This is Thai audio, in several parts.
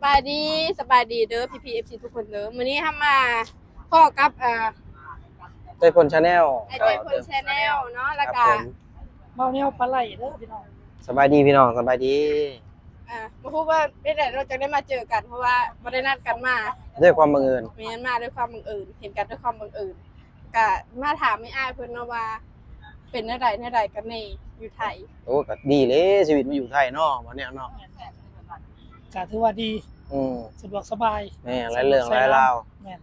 สบายดีเด้อพี่เอฟซีทุกคนเด้อมื้อนี้ทำมาพ่อกับใจพลชาแนลไอเจพลชาแนลเนาะแล้วก็เมาแนวปลาไหลเด้อพี่น้องสบายดีพี่น้องสบายดีบ่ฮู้ว่าได้แต่เราจะได้มาเจอกันเพราะว่าบ่ได้นัดกันมาด้วยความบังเอิญแม่นมาด้วยความบังเอิญเห็นกันด้วยความบังเอิญก็มาถามไม่อ้ายเพิ่นเนาะว่าเป็นแนวใดกันแน่อยู่ไทยโอ้ก็ดีเลยชีวิตมาอยู่ไทยเนาะวันนี้เนาะก็ถือว่าดีสะดวกสบายแม่หลายเรื่องหลายราวแม่น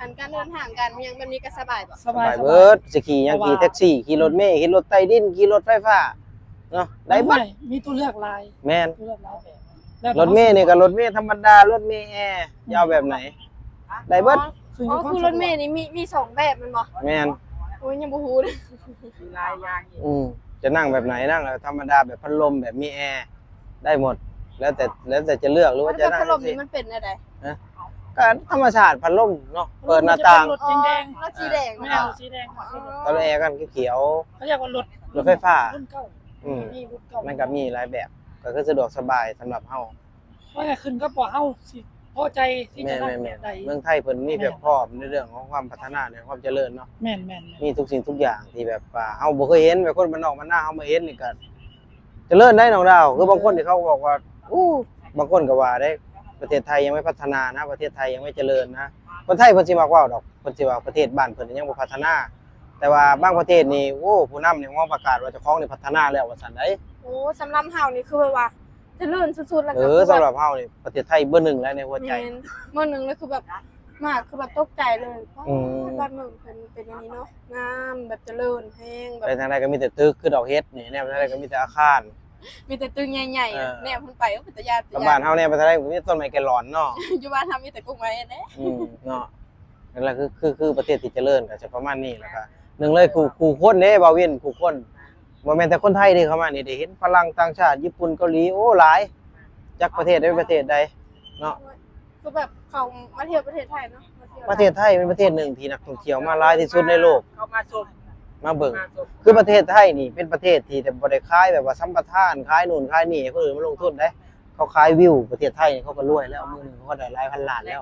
อันการเดินทางกันยังแบบนี้ก็สบายบ่สบายเบิดสิขี่ยังขี่แท็กซี่ขี่รถเมล์ขี่รถใต้ดินขี่รถไฟฟ้าเนาะได้เบิดมีตัวเลือกหลายแม่นตัวเลือกหลายแบบรถเมล์นี่ก็รถเมล์ธรรมดารถเมล์แอร์ยาวแบบไหนได้เบิดคือรถเมล์นี่มี2แบบแม่นบ่แม่นโอ้ยยังบ่ฮู้เลยหลายอย่างจะนั่งแบบไหนนั่งธรรมดาแบบพัดลมแบบมีแอร์ได้หมดแล้วแต่จะเลือกหรือว่าจะนั่งพัดลมนี่มันเป็นอะไรฮะก็ธรรมชาติพัดลมเนาะเปิดหน้าต่างรถแดงรถสีแดงไม่เอาสีแดงตอนแอร์กันเขียวเขาเรียกว่ารถไฟฟ้ารุ่นเก่ามีรุ่นเก่ามันก็มีหลายแบบก็คือสะดวกสบายสำหรับเฮาว่าไงขึ้นก็บ่เฮาสิพอใจที่จะนั่งแบบใดเมืองไทยเพิ่นมีแบบพร้อมในเรื่องของความพัฒนาในความเจริญเนาะแม่นมีทุกสิ่งทุกอย่างที่แบบว่าเฮาบ่เคยเห็นแบบคนบ้านนอกบ้านนาเฮามาเห็นนี่ก็เจริญได้น้องดาวคือบางคนที่เขาบอกว่าบางคนก็ว่าได้ประเทศไทยยังไม่พัฒนานะประเทศไทยยังไม่เจริญนะคนไทยเพิ่นสิมักเว้าดอกเพิ่นสิว่าประเทศบ้านเพิ่นยังบ่พัฒนาแต่ว่าบางประเทศนี่ผู้นำนี่ว่าประกาศว่าเจ้าของนี่พัฒนาแล้วว่าซั่นได้สำหรับเฮานี่คือว่าเจริญสุดๆแล้วก็สำหรับเฮานี่ประเทศไทยเบอร์1แล้วในหัวใจเบอร์1เลยคือแบบมากคือแบบตกใจเลยบ้านเมืองเพิ่นเป็นอย่างนี้เนาะงามแบบเจริญแฮงแบบไปทางใดก็มีแต่ตึกคือดอกเฮ็ดนี่แนวทางใดก็มีแต่อาคารมีแต่ตึกใหญ่ๆแนวเพิ่นไปเป็นตาญาติบ้านเฮาเนี่ยไปทางใดก็มีต้นไม้แกลลอนเนาะอยู่บ้านเฮามีแต่กุ้งไม้แน่เนาะนั่นแหละคือประเทศที่เจริญก็จะประมาณนี้แล้วก็หนึ่งเลยคู่คนเด้บ่าววินคู่คนบ่แม่นแต่คนไทยที่เข้ามานี่ได้เห็นฝรั่งต่างชาติญี่ปุ่นเกาหลีหลายจักประเทศใดประเทศใดเนาะคือแบบเขามาเที่ยวประเทศไทยเนาะประเทศไทยเป็นประเทศหนึ่งที่นักท่องเที่ยวมาหลายที่สุดในโลกเขามาชมมาเบิ่งคือประเทศไทยนี่เป็นประเทศที่แต่บ่ได้ขายแบบว่าสัมปทานขายนู่นขายนี่ให้คนอื่นมาลงทุนได้เขาขายวิวประเทศไทยนี่เขาก็รวยแล้วมื้อนึงเขาก็ได้หลายพันล้านแล้ว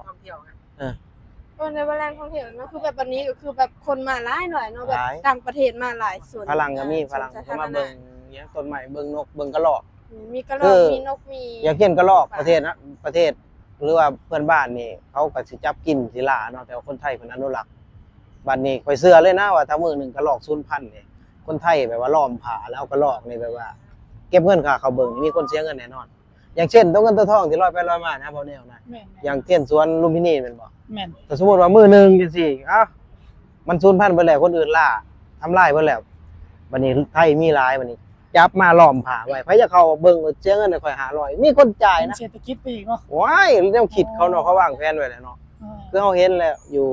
ในเวลาท่องเที่ยวเนาะคือแบบวันนี้ก็คือแบบคนมาหลายหน่อยเนาะแบบต่างประเทศมาหลายส่วนฝรั่งก็มีฝรั่งเขามาเบิ่งหยังต้นไม้เบิ่งนกเบิ่งกระรอกมีกระรอกมีนกมีอย่างเช่นกระรอกประเทศหรือว่าเพื่อนบ้านนี่เขาก็สิจับกินสิล่าเนาะแต่ว่าคนไทยเพิ่นอนุรักษ์บัดนี้ข่อยเชื่อเลยนะว่าถ้ามื้อนึงกระรอกสูญพันธุ์นี่คนไทยแบบว่าล้อมผาแล้วเอากระรอกนี่แบบว่าเก็บเงินค่าเขาเบิ่งนี่มีคนเสียเงินแน่นอนอย่างเช่นตัวเงินตัวทองที่ลอยไปลอยมานะบ่แนวนะอย่างเช่นสวนลุมพินีแม่นบ่แม่นแต่สมมุติว่ามื้อนึงจังซี่มันสูญพันธุ์ไปแล้วคนอื่นล่าทำลายเบิดแล้วบัดนี้ไทยมีหลายบัดนี้จับมาล้อมผาไว้ไผจะเข้าเบิ่งเสียเงินให้ข่อย500มีคนจ่ายนะเศรษฐกิจไปอีกเนาะว้ายแนวคิดเขาเนาะเขาวางแผนไว้แล้วเนาะคือเฮาเห็นแล้วอยู่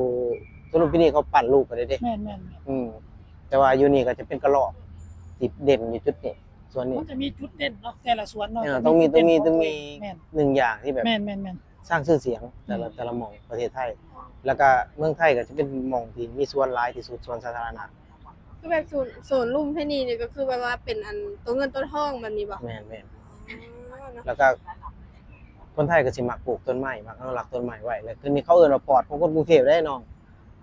สวนลุมพินีเขาปั้นรูปกันได้เด้แม่นแต่ว่าอยู่นี่ก็จะเป็นกระรอกที่เด่นอยู่จุดนี้ส่วนนี้มันจะมีจุดเด่นเนาะแต่ละสวนเนาะต้องมีหนึ่งอย่างที่แบบแม่นสร้างชื่อเสียงแต่ละหม่องประเทศไทยแล้วก็เมืองไทยก็จะเป็นหม่องที่มีสวนหลายที่สุดสวนสาธารณะคือแบบสวนลุ่มพินีนี่ก็คือแบบว่าเป็นอันตัวเงินตัวทองแบบนี้บ่แม่นแล้วก็คนไทยก็สิมักปลูกต้นไม้มักอนุรักษ์ต้นไม้ไว้แล้วคือนี่เขาเอิ้นว่าปอดของคนกรุงเทพได้น้อง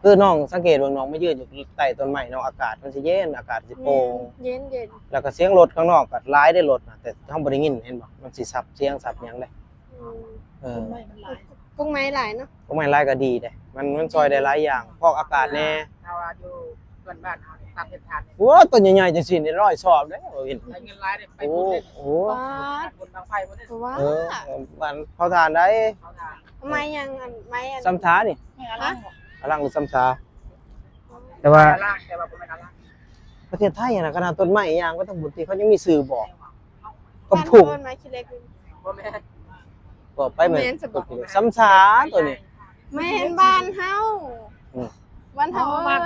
คือน้องสังเกตว่าน้องมายืนอยู่ใต้ต้นไม้น้องอากาศมันสิเย็นอากาศสิโปร่งเย็นแล้วก็เสียงรถข้างนอกก็หลายได้รถนะแต่เฮาบ่ได้ยินเห็นบ่มันสิสับเสียงสับหยังได้กุ้งไม้หลายเนาะกุ้งไม้หลายก็ดีเด้มันช่วยได้หลายอย่างพอกอากาศแน่ถ้าว่าอยู่ส่วนบ้านเฮานี่ตัดเฮ็ดทานโอ้ต้นใหญ่ๆจังซี่นี่100ชอบเด้บ่เห็นเงินหลายได้ไปบุญเด้บุญบางไฟบ่ได้บ้านเผาถ่านได้ไม้ยังอันไม้อันซ้ำช้านี่อลังหรือซ้ำช้าแต่บ่แม่นอลังประเทศไทยน่ะขนาดต้นไม้อีหยังก็ต้องบุญที่เขายังมีชื่อบอกก็ถูกต้นไม้ขี้เล็กบ่แม่นบ่ไปแม่นซ้ำช้าตัวนี้แม่นบ้านเฮาบ้านเฮาบ้าน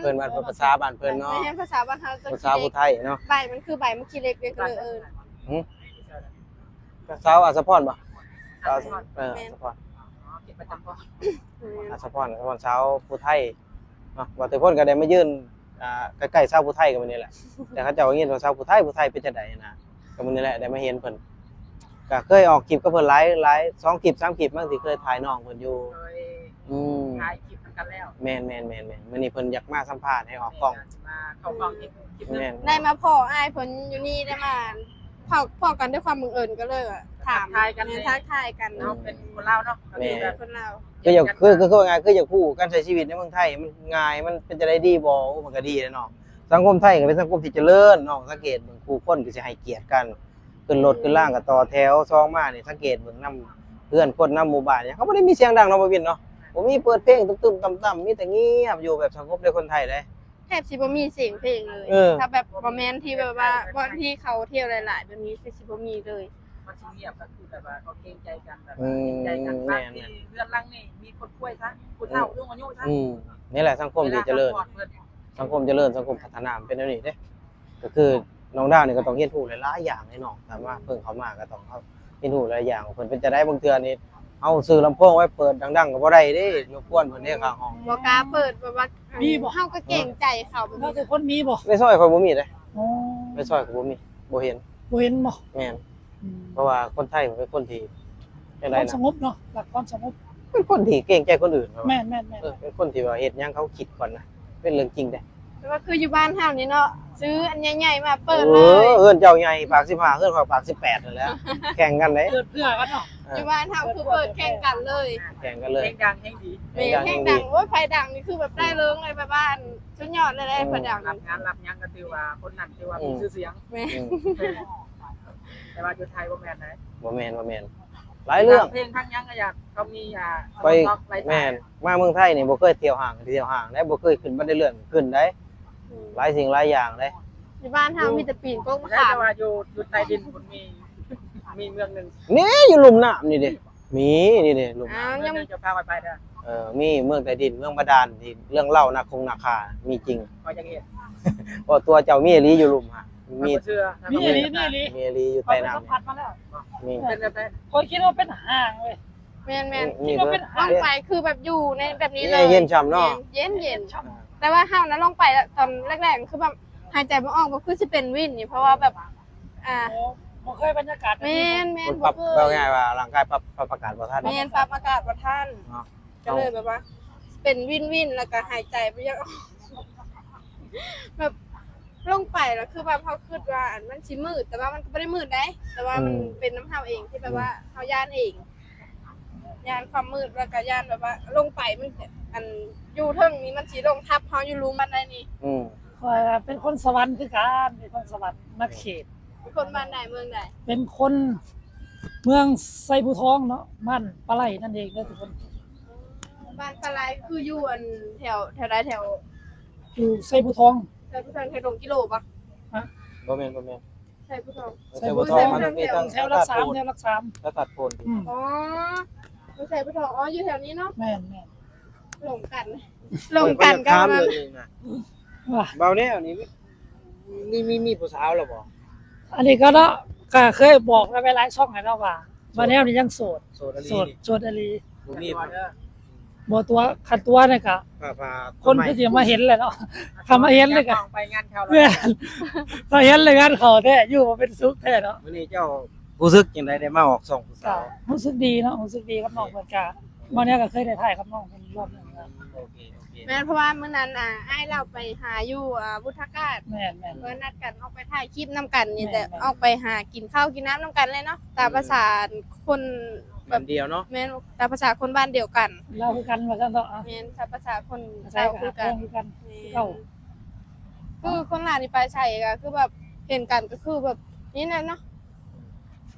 เพิ่นบ้านภาษาบ้านเพิ่นเนาะภาษาบ้านเฮาภาษาผู้ไทยเนาะใบมันคือใบมันขี้เล็กเลยก็เลยสาวอัศพรบ่สาวอัศพรเก็บประจำบ่อัศพรสาวผู้ไทยเนาะว่าแต่เพิ่นก็ได้มายืนใกล้ๆชาวผู้ไทยก็มื้อนี้แหละแต่เขาเจ้าว่ายินว่าชาวผู้ไทยเป็นจังได๋นะก็มื้อนี้แหละได้มาเห็นเพิ่น ก็เคยออกคลิปกับเพิ่นหลาย2คลิป3คลิปบางที่เคยถ่ายน้องเพิ่นอยู่ โดย อืม ถ่ายคลิปกันแล้ว แม่นมื้อนี้เพิ่นอยากมาสัมภาษณ์ให้ออกกล้อง มาเข้ากล้องคลิปนึง แม่น ได้มาพ่ออ้ายเพิ่นอยู่นี่ได้มาพ่อกันด้วยความบังเอิญก็เลยว่าถาม ทายกัน ทักทายกัน เนาะเป็นคนเล่าเนาะก็คือแบบ คนเรา คืออยากคือว่าไงคืออยากพูดการใช้ชีวิตในเมืองไทยมันง่ายมันเป็นจะได้ดีบ่มันก็ดีแหละเนาะสังคมไทยก็เป็นสังคมที่เจริญเนาะสังเกตเบิ่งผู้คนก็สิให้เกียรติกันขึ้นรถขึ้นล่างก็ต่อแถวซองมานี่สังเกตเบิ่งนำเพื่อนคนนำหมู่บ้านเนี่ยเขาบ่ได้มีเสียงดังเนาะบ่วินเนาะบ่มีเปิดเพลงตึมๆต่ำๆมีแต่เงียบอยู่แบบสงบในคนไทยเลย แทบสิบ่มีเสียงเพลงเลย เออ ถ้าแบบบ่แม่นที่แบบว่าบ่ที่เขาเที่ยวหลายๆแบบนี้สิบ่มีเลย มันสิเงียบก็คือแบบว่าเขาเกรงใจกันแบบ อืม เกรงใจกัน แม่ บาง น ทีเพื่อนรังนี่มีคนป่วยซะผู้เฒ่ายุ่งอายุซะ นี่แหละสังคมที่เจริญ วลาพักผ่อนเพิ่น สังคมเจริญสังคมพัฒนามันเป็นแบบนี้เด้ก็คือน้องดาวนี่ก็ต้องเรียนรู้หลายๆอย่างให้น้องแต่ว่าเพิ่งเข้ามาก็ต้องเขาเรียนรู้หลายอย่างเพิ่นเป็นจะได้บางเทื่อนี่เอาซื้อลำโพงไว้เปิดดังๆก็บ่ได้เด้รบกวนเพิ่นเด้ข้างห้อง บ่กล้าเปิดแบบว่าเฮาก็เกรงใจเขาแบบ แล้ว นี้ แต่คนมีบ่ ในซอยข่อยบ่มีเด้ อ๋อ ในซอยข่อยบ่มีบ่เห็น บ่เห็นบ่ แม่น อืม เพราะว่าคนไทยมันเป็นคนที่จัง ค ได๋ วามส นะ งบเนาะหลักความสงบ เป็นคนที่เกรงใจคนอื่นว่า แม่นแม่นแม่น เป็นคนที่ว่าเฮ็ดหยังเขาคิดก่อนนะเป็นเรื่องจริงเด้ แต่ว่าคืออยู่บ้านเฮานี่เนาะซื้ออันใหญ่ๆมาเปิด เอ เลย อเอิ้นเจ้าใหญ่ปาก15เอิ้นข่อยปาก18นั่นแหละแข่งกันเด้ เกิดเพื่อกันเนาะ อยู่บ้านเฮาคือเปิดแข่งกันเลย แข่งกันเลย เพลงดังเพลงดี แม่แข่งดังโอ้ยไฟดังนี่คือแบบได้เริงเลยไปบ้านสุดยอดเลยได้ไฟดัง รับงานรับหยังก็ถือว่าคนนั้นถือว่ามีชื่อเสียง แม่ อืม แต่ว่าอยู่ไทยบ่แม่นไหน บ่แม่นหลายเรื่อง เพลงทั้งหยังก็อยากเขามีไปสต็อกไลฟ์สไต แม่น ล์ มาเมืองไทยนี่บ่เคยเที่ยวห้างได้บ่เคยขึ้นบันไดเลื่อนขึ้นได้หลายสิ่งหลายอย่างได้ อยู่บ้านเฮามีแต่ปีนโก๊กมะ ใช่ ขาม แต่ว่าอยู่ใต้ดินมันมีเมืองหนึง นี่อยู่ลุ่มน้ำนี่เด้มีนี่เด้ลุ่ม อ้า น้ำ ว เมื ยั อง งหนึงจะพาไปเด้อ มีเมืองใต้ดินเมืองบาดาลที่เรื่องเล่านาคงนาคามีจริง พอจะเห็น เพราะตัวเจ้ามีอีหลีอยู่ลุ่มฮะมี เชื่อ มีอีหลีมีอีหลี มีอีหลีอยู่ ข้อย ใต้ ไปสัมผัส น้ำ มาแล้ว มี เป็นแบบนั้น ข้อยคิดว่าเป็นห้างเว้ย แม่น มี คิดว่าเป็น ๆลงไปคือแบบอยู่ในแบบนี้เลย เย็นฉ่ำเนาะ เย็นๆแต่ว่าเฮานะลงไปตอนแรกๆคือแบบหายใจบ่ออกก็คือสิเป็นวินนี่เพราะว่าแบบโอ้บ่เคยบรรยากาศแบบ แม่ นี้ น มันปรับเอาง่ายว่าร่างกายปรับอากาศบ่ทัน แม่นปรับอากาศบ่ทัน เนาะ ก็เลยแบบว่า เป็นวินแล้วก็หายใจบ่ออกแบบลงไปแล้วคือแบบเฮาคิดว่าอันมันสิมืดแต่ว่ามันก็บ่ได้มืดได้แต่ว่ามันเป็นน้ำเฮาเองที่แบบว่าเฮาย่านเองย่านความมืดแล้วก็ย่านแบบว่า ลงไปมันอันอยู่เทิงนี้มันสิลงทับเฮาอยู่รูมบันไดนี้ อืม ข้อยเป็นคนสวรรค์คือกันเป็นคนสวรรค์นักเขต คนบ้านใดเมืองใด เป็นคนเมืองไซบูทองเนาะมันปลาไหลนั่นเองเด้อทุกคน บ้านปลาไหลคืออยู่อันแถวใดแถว อยู่ไซบูทอง ใช่ผู้ทางแถวดงกิโลปะ บ่แม่น ใช่ผู้ทาง ไซ แต่ บู บ่ ท ท อ อง งมันมีทั้ง แถวรักสามแถวรักสาม แล้วตัดโพน อืม อ๋อไม่ใช่ผู้ทางอ๋ออยู่แถวนี้เนาะ แม่นแม่น หลงกันหลงกันกันมัน ว่า เบาแนวนี้มีผู้สาวแล้วบ่ อันนี้ก็เนาะก็เคยบอกไปหลายช่องแล้วเนาะว่าแนวนี้ยังโสด โสดอลี โสดอลี บ่มี บ่ตัวคันตัวเนี่ยก็ พา คนก็สิมาเห็นแหละเนาะถ้ามาเห็นเลยก็ ไปงานเขา แม่นถ้าเห็นเลยกันเขาแท้อยู่บ่เป็นสุขแท้เนาะ มื้อนี้เจ้ารู้สึกจังไดได้มาออกส่องผู้ ก็ สาว รู้สึกดีเนาะรู้สึกดีกับน้องเพิ่นก็มื้อนี้ก็เคยได้ถ่ายกับน้องเพิ่นรอบนึงแล้ว โอเค แม่นเพราะว่ามื้อนั้นอ้ายเราไปหาอยู่บุทกาศ แม่น เพิ่นนัดกันออกไปถ่ายคลิปนํกันนี่แต่ แม่น ออกไปหากินข้าวกินน้ำนํกันเลยเนาะตามภาษาคน ๆแบบเดียวเนาะ แม่นตามภาษาคนบ้านเดียวกัน เราคือกันว่าซั่นเนาะอ่ะ แม่นตามภาษาคน ใช่ เจ้า ก็ คือ กั กัน นคือกัน แม่น เก้า คือคนลาวนี่ไปใช่ก็คือแบบเห็นกันก็คือแบบนี่นั่นเนาะ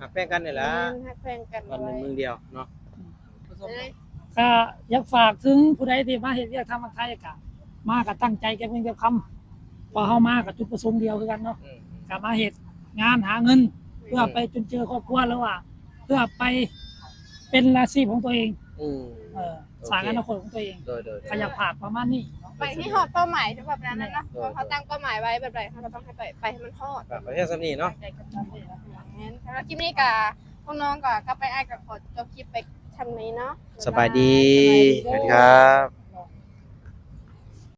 หักแป้งกันนี่แหละ ฮักแพงกัน วันหนึงมือเดียวเนาะ ก็อยากฝากถึงผู้ใดที่มาเฮ็ดเวียกทางเมืองไทยก็มาก็ตั้งใจเก็บเงินเก็บคำพอเฮามาก็จุดประสงค์เดียวคือกันเนาะก็มาเฮ็ดงานหาเงิน เพื่อไปจนเจอครอบครัวหรือว่า เพื่อไปเป็นอาชีพของตัวเอง อืม สร้างอนาคตของตัวเอง โดย ก็อยากฝากประมาณนี้เนาะ ไปที่ฮอดเป้าหมายแบบนั้นนะเพราะเขาตั้งเป้าหมายไว้แบบใดเขาก็ต้องให้ไปให้มันฮอด แบบประเทศสำนีเนาะ นั่นเองนะ งั้นสำหรับคลิปนี้ก็พวกน้องก็ไปอ้ายกับขอจบคลิปไปทำนี้เนาะ สบายดีสวัสดีครับ